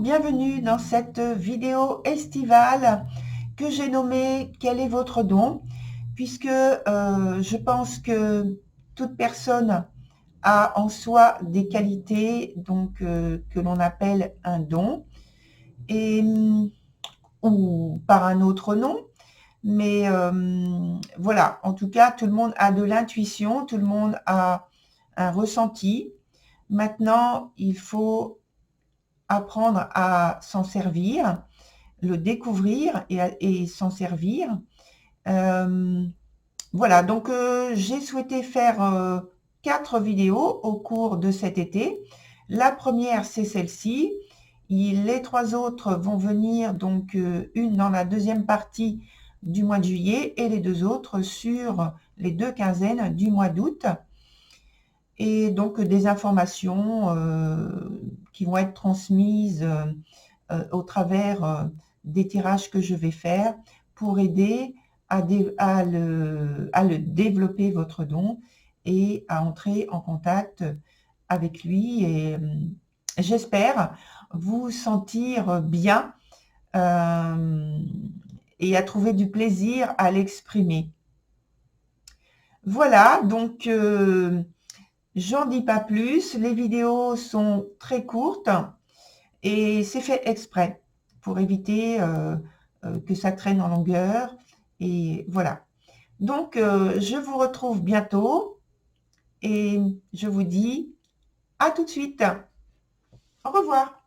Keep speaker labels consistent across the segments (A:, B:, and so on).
A: bienvenue dans cette vidéo estivale que j'ai nommée « Quel est votre don ?», puisque je pense que toute personne a en soi des qualités donc, que l'on appelle un don, et, ou par un autre nom. Mais voilà, en tout cas, tout le monde a de l'intuition, tout le monde a un ressenti. Maintenant, il faut apprendre à s'en servir, le découvrir et s'en servir. Voilà, donc j'ai souhaité faire 4 vidéos au cours de cet été. La première, c'est celle-ci. Les 3 autres vont venir, donc une dans la deuxième partie du mois de juillet et les 2 autres sur les 2 quinzaines du mois d'août. Et donc des informations qui vont être transmises au travers des tirages que je vais faire pour aider à le développer, votre don, et à entrer en contact avec lui, et j'espère vous sentir bien et à trouver du plaisir à l'exprimer. Voilà, donc j'en dis pas plus, les vidéos sont très courtes et c'est fait exprès pour éviter que ça traîne en longueur, et voilà. Donc je vous retrouve bientôt et je vous dis à tout de suite. Au revoir.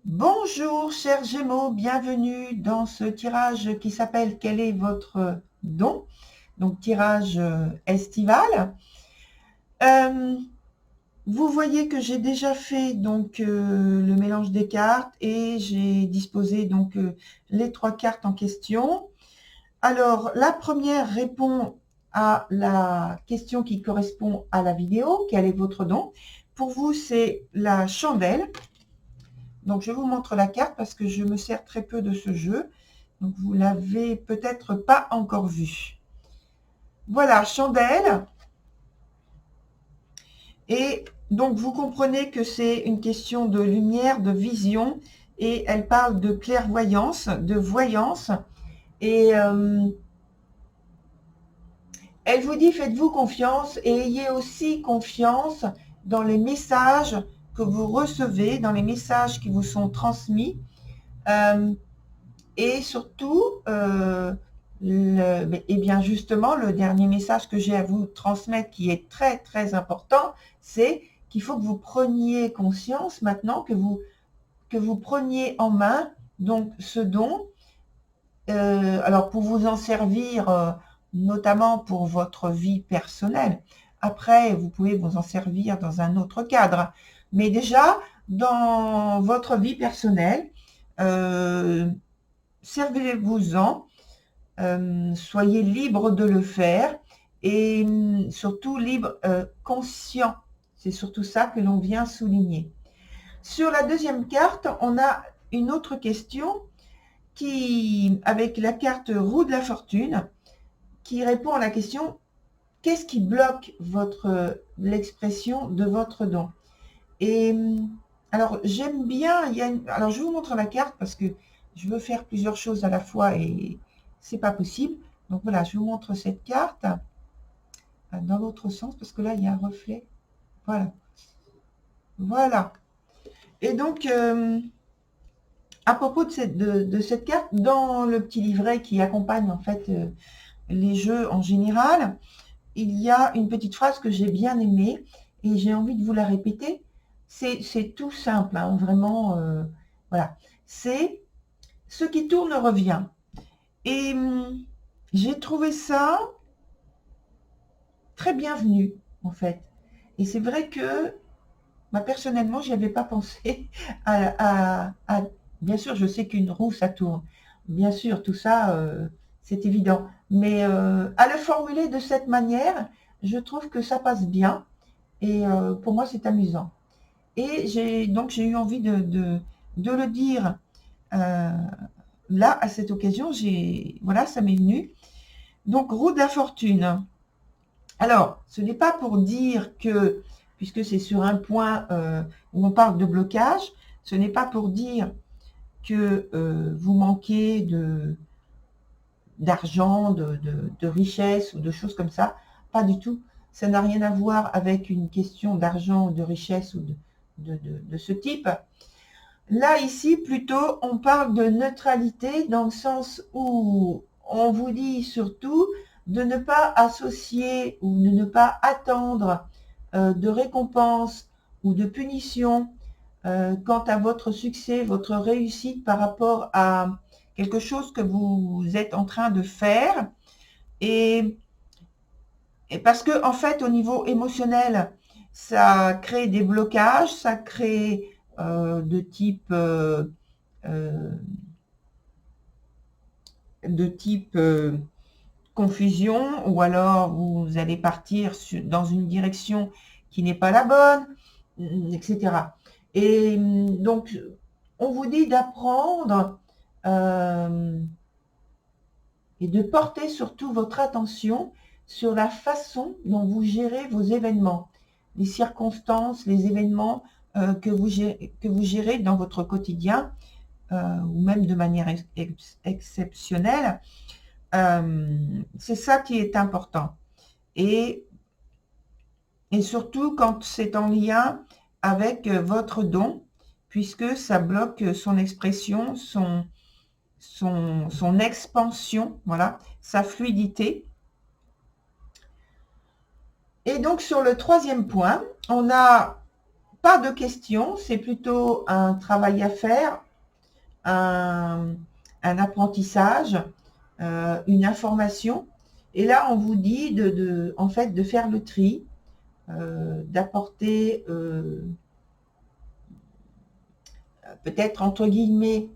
A: Bonjour chers Gémeaux, bienvenue dans ce tirage qui s'appelle « Quel est votre don ?» Donc tirage estival. Vous voyez que j'ai déjà fait donc le mélange des cartes et j'ai disposé donc les 3 cartes en question. Alors la première répond à la question qui correspond à la vidéo. Quel est votre don? Pour vous, c'est la chandelle. Donc je vous montre la carte parce que je me sers très peu de ce jeu. Donc vous l'avez peut-être pas encore vu. Voilà, chandelle. Et donc, vous comprenez que c'est une question de lumière, de vision, et elle parle de clairvoyance, de voyance. Et elle vous dit, faites-vous confiance et ayez aussi confiance dans les messages que vous recevez, dans les messages qui vous sont transmis. Et surtout, et bien justement, le dernier message que j'ai à vous transmettre, qui est très très important, c'est qu'il faut que vous preniez conscience maintenant, que vous preniez en main donc ce don. Alors pour vous en servir, notamment pour votre vie personnelle. Après, vous pouvez vous en servir dans un autre cadre. Mais déjà, dans votre vie personnelle, servez-vous-en, soyez libre de le faire, et surtout libre, conscient. C'est surtout ça que l'on vient souligner. Sur la deuxième carte, on a une autre question qui, avec la carte roue de la fortune, qui répond à la question « Qu'est-ce qui bloque l'expression de votre don ?» Et alors, j'aime bien, alors je vous montre la carte parce que je veux faire plusieurs choses à la fois et c'est pas possible. Donc voilà, je vous montre cette carte dans l'autre sens parce que là, il y a un reflet. Voilà. Voilà. Et donc, à propos de cette carte, dans le petit livret qui accompagne en fait les jeux en général, il y a une petite phrase que j'ai bien aimée et j'ai envie de vous la répéter. C'est tout simple, hein, vraiment, voilà. C'est « ce qui tourne revient ». Et j'ai trouvé ça très bienvenu, en fait. Et c'est vrai que, personnellement, je n'y avais pas pensé bien sûr, je sais qu'une roue, ça tourne. Bien sûr, tout ça, c'est évident. Mais à le formuler de cette manière, je trouve que ça passe bien. Et pour moi, c'est amusant. Et j'ai eu envie de le dire là, à cette occasion. Voilà, ça m'est venu. Donc, roue de la fortune. Alors, ce n'est pas pour dire que, puisque c'est sur un point où on parle de blocage, ce n'est pas pour dire que vous manquez d'argent, de richesse ou de choses comme ça. Pas du tout. Ça n'a rien à voir avec une question d'argent, de richesse ou de ce type. Là, ici, plutôt, on parle de neutralité dans le sens où on vous dit surtout de ne pas associer ou de ne pas attendre de récompense ou de punition quant à votre succès, votre réussite par rapport à quelque chose que vous êtes en train de faire. Et, et parce que, en fait, au niveau émotionnel, ça crée des blocages, ça crée de type euh, confusion, ou alors vous allez partir dans une direction qui n'est pas la bonne, etc. Et donc, on vous dit d'apprendre et de porter surtout votre attention sur la façon dont vous gérez vos événements, les circonstances, les événements que vous gérez dans votre quotidien, ou même de manière exceptionnelle. C'est ça qui est important. Et surtout quand c'est en lien avec votre don, puisque ça bloque son expression, son expansion, voilà, sa fluidité. Et donc sur le troisième point, on n'a pas de questions, c'est plutôt un travail à faire, un apprentissage, une information. Et là, on vous dit en fait, de faire le tri, d'apporter peut-être entre guillemets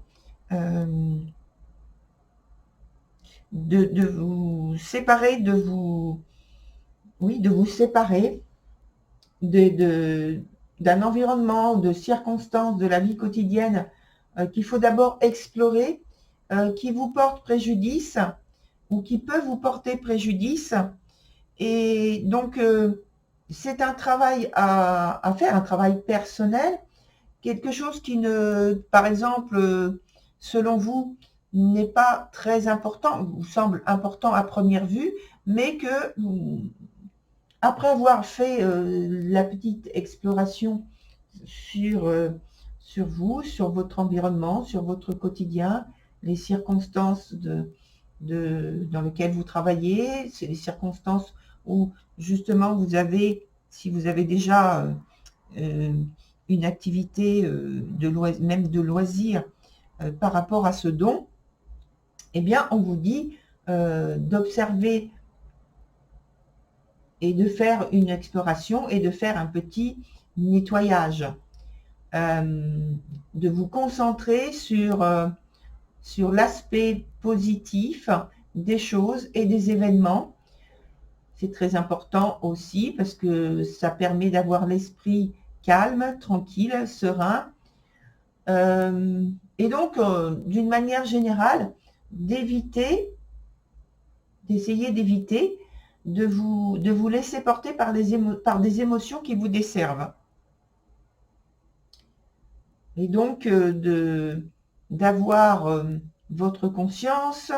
A: de vous séparer, de vous séparer d'un environnement, de circonstances de la vie quotidienne qu'il faut d'abord explorer, qui vous porte préjudice ou qui peut vous porter préjudice. Et donc, c'est un travail à faire, un travail personnel, quelque chose qui par exemple, selon vous, n'est pas très important, vous semble important à première vue, mais que après avoir fait la petite exploration sur vous, sur votre environnement, sur votre quotidien, les circonstances dans lesquelles vous travaillez, c'est les circonstances où justement vous avez, si vous avez déjà une activité même de loisir par rapport à ce don, eh bien on vous dit d'observer et de faire une exploration et de faire un petit nettoyage, de vous concentrer sur l'aspect positif des choses et des événements. C'est très important aussi parce que ça permet d'avoir l'esprit calme, tranquille, serein. Et donc, d'une manière générale, d'essayer d'éviter de vous laisser porter par des émotions qui vous desservent. Et donc, d'avoir votre conscience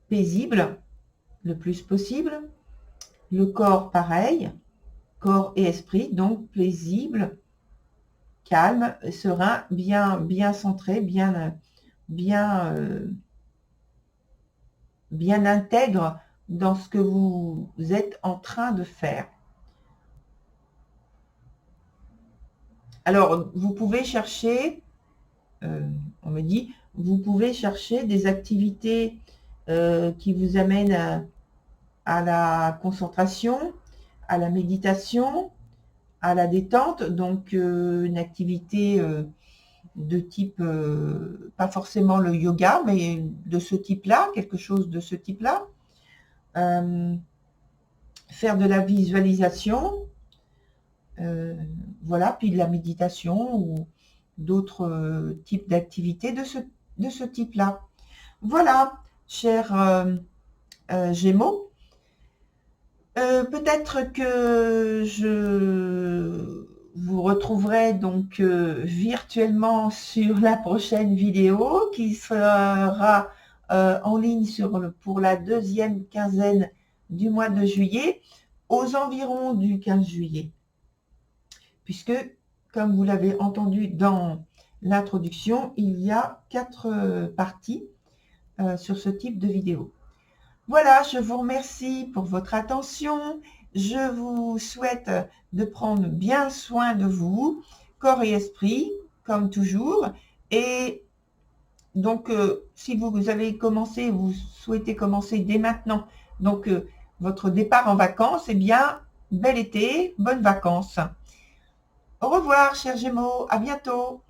A: paisible le plus possible, le corps pareil, corps et esprit, donc paisible, calme, serein, bien centré, bien intègre dans ce que vous êtes en train de faire. Alors, vous pouvez chercher, on me dit, vous pouvez chercher des activités qui vous amènent à la concentration, à la méditation, à la détente, donc une activité de type, pas forcément le yoga, mais de ce type-là, quelque chose de ce type-là. Faire de la visualisation, voilà, puis de la méditation ou d'autres types d'activités de ce type-là. Voilà, chers Gémeaux. Peut-être que je vous retrouverai donc virtuellement sur la prochaine vidéo qui sera en ligne pour la deuxième quinzaine du mois de juillet, aux environs du 15 juillet. Puisque, comme vous l'avez entendu dans l'introduction, il y a 4 parties sur ce type de vidéo. Voilà, je vous remercie pour votre attention. Je vous souhaite de prendre bien soin de vous, corps et esprit, comme toujours. Et donc, si vous avez commencé, vous souhaitez commencer dès maintenant, donc votre départ en vacances, eh bien, bel été, bonnes vacances. Au revoir, chers Gémeaux, à bientôt.